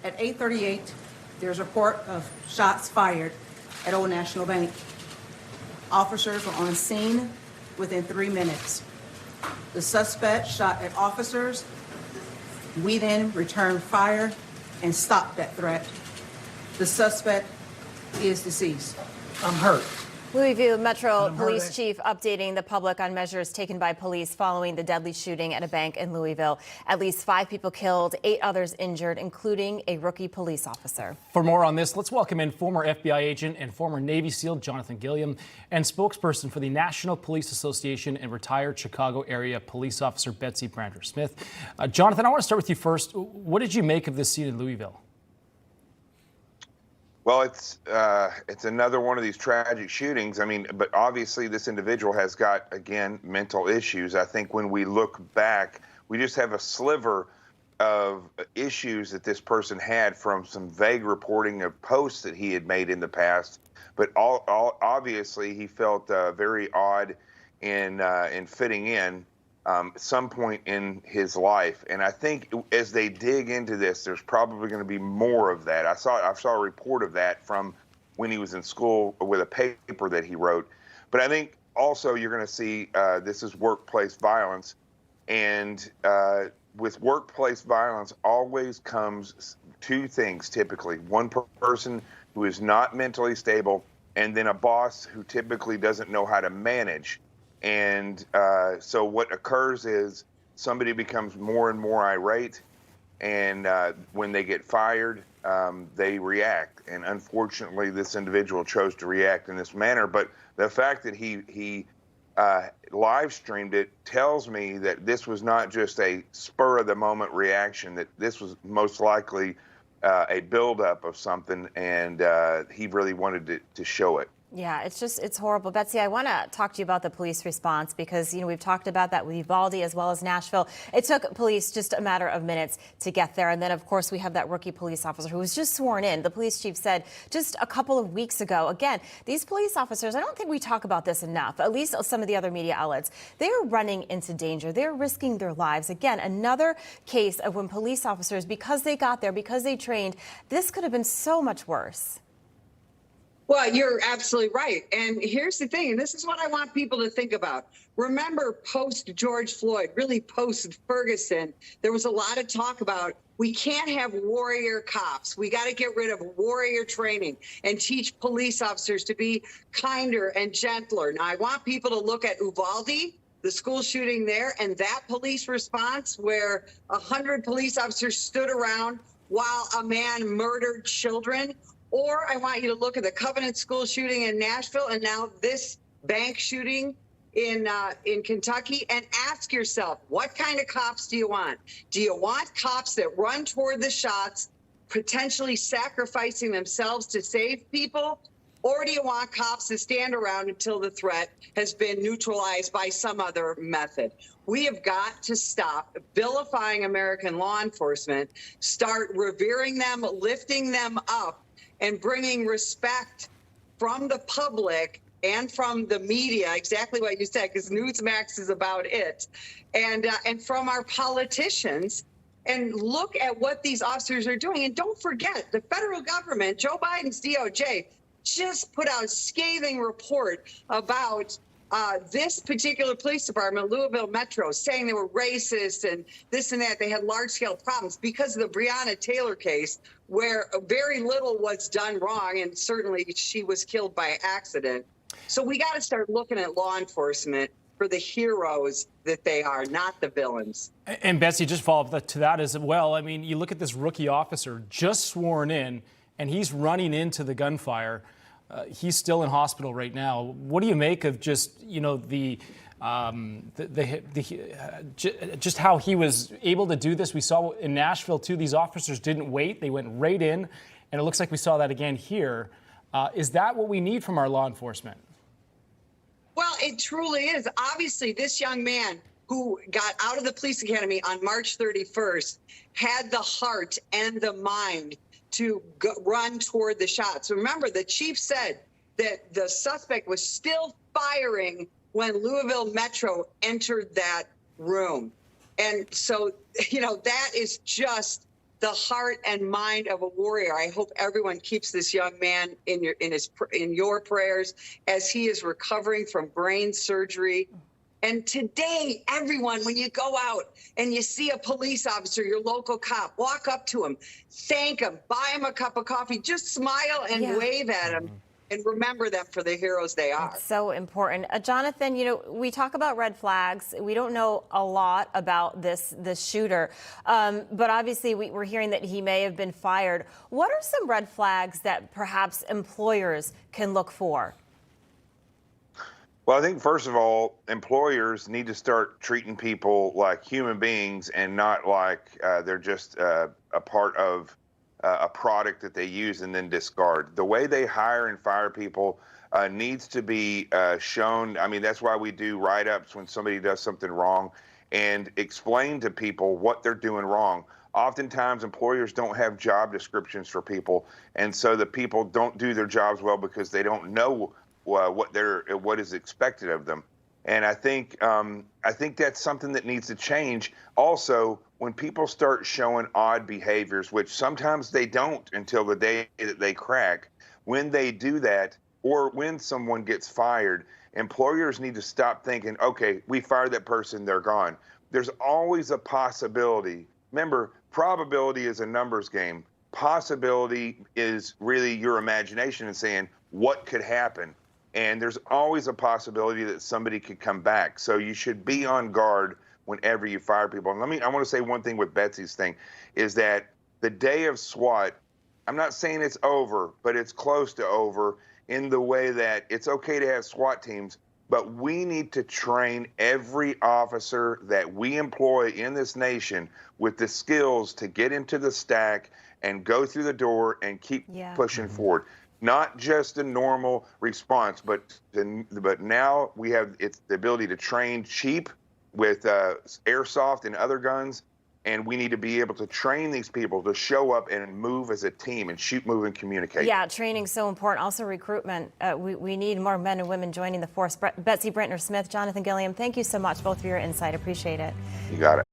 At 8:38, there's a report of shots fired at Old National Bank. Officers were on scene within 3 minutes. The suspect shot at officers. We then returned fire and stopped that threat. The suspect is deceased. I'm hurt. Louisville Metro Police Chief updating the public on measures taken by police following the deadly shooting at a bank in Louisville. At least 5 people killed, 8 others injured, including a rookie police officer. For more on this, let's welcome in former FBI agent and former Navy SEAL Jonathan Gilliam and spokesperson for the National Police Association and retired Chicago area police officer Betsy Brantner Smith. Jonathan, I want to start with you first. What did you make of this scene in Louisville? Well, it's another one of these tragic shootings. I mean, but obviously this individual has got, again, mental issues. I think when we look back, we just have a sliver of issues that this person had from some vague reporting of posts that he had made in the past. But obviously he felt very odd in fitting in at some point in his life. And I think as they dig into this, there's probably going to be more of that. I saw a report of that from when he was in school with a paper that he wrote. But I think also you're going to see this is workplace violence. And with workplace violence always comes 2 things typically. One person who is not mentally stable, and then a boss who typically doesn't know how to manage. And so what occurs is somebody becomes more and more irate, and when they get fired, they react. And unfortunately, this individual chose to react in this manner. But the fact that he live streamed it tells me that this was not just a spur of the moment reaction, that this was most likely a buildup of something, and he really wanted to show it. Yeah, it's horrible. Betsy, I want to talk to you about the police response because, we've talked about that with Uvalde as well as Nashville. It took police just a matter of minutes to get there. And then, of course, we have that rookie police officer who was just sworn in. The police chief said just a couple of weeks ago, again, these police officers, I don't think we talk about this enough, at least some of the other media outlets. They're running into danger. They're risking their lives. Again, another case of when police officers, because they got there, because they trained, this could have been so much worse. Well, you're absolutely right. And here's the thing, and this is what I want people to think about. Remember, post George Floyd, really post Ferguson, there was a lot of talk about we can't have warrior cops. We got to get rid of warrior training and teach police officers to be kinder and gentler. Now, I want people to look at Uvalde, the school shooting there, and that police response where 100 police officers stood around while a man murdered children. Or I want you to look at the Covenant school shooting in Nashville and now this bank shooting in Kentucky and ask yourself, what kind of cops do you want? Do you want cops that run toward the shots, potentially sacrificing themselves to save people? Or do you want cops to stand around until the threat has been neutralized by some other method? We have got to stop vilifying American law enforcement, start revering them, lifting them up, and bringing respect from the public and from the media, exactly what you said, because Newsmax is about it, and from our politicians, and look at what these officers are doing. And don't forget, the federal government, Joe Biden's DOJ, just put out a scathing report about this particular police department, Louisville Metro, saying they were racist and this and that. They had large-scale problems because of the Breonna Taylor case, where very little was done wrong, and certainly she was killed by accident. So we got to start looking at law enforcement for the heroes that they are, not the villains. And Betsy, just follow up to that as well. I mean, you look at this rookie officer just sworn in, and he's running into the gunfire. He's still in hospital right now. What do you make of just, just how he was able to do this? We saw in Nashville too, these officers didn't wait. They went right in, and it looks like we saw that again here. Is that what we need from our law enforcement? Well, it truly is. Obviously, this young man who got out of the police academy on March 31st had the heart and the mind to run toward the shots. Remember, the chief said that the suspect was still firing when Louisville Metro entered that room. And so, that is just the heart and mind of a warrior. I hope everyone keeps this young man in your prayers as he is recovering from brain surgery. And today, everyone, when you go out and you see a police officer, your local cop, walk up to him, thank him, buy him a cup of coffee, just smile and wave at him. And remember them for the heroes they are. It's so important. Jonathan, you know, we talk about red flags. We don't know a lot about this shooter, but obviously we're hearing that he may have been fired. What are some red flags that perhaps employers can look for? Well, I think first of all, employers need to start treating people like human beings and not like they're just a part of a product that they use and then discard. The way they hire and fire people needs to be shown. I mean, that's why we do write-ups when somebody does something wrong and explain to people what they're doing wrong. Oftentimes, employers don't have job descriptions for people, and so the people don't do their jobs well because they don't know what is expected of them. And I think that's something that needs to change. Also, when people start showing odd behaviors, which sometimes they don't until the day that they crack, when they do that, or when someone gets fired, employers need to stop thinking, okay, we fired that person, they're gone. There's always a possibility. Remember, probability is a numbers game. Possibility is really your imagination and saying, what could happen? And there's always a possibility that somebody could come back. So you should be on guard whenever you fire people. And I want to say one thing with Betsy's thing, is that the day of SWAT, I'm not saying it's over, but it's close to over in the way that it's okay to have SWAT teams, but we need to train every officer that we employ in this nation with the skills to get into the stack and go through the door and keep pushing forward. Not just a normal response, but now we have the ability to train cheap with airsoft and other guns, and we need to be able to train these people to show up and move as a team and shoot, move, and communicate. Yeah, training's so important. Also recruitment. We need more men and women joining the force. Betsy Brantner Smith, Jonathan Gilliam, thank you so much both for your insight. Appreciate it. You got it.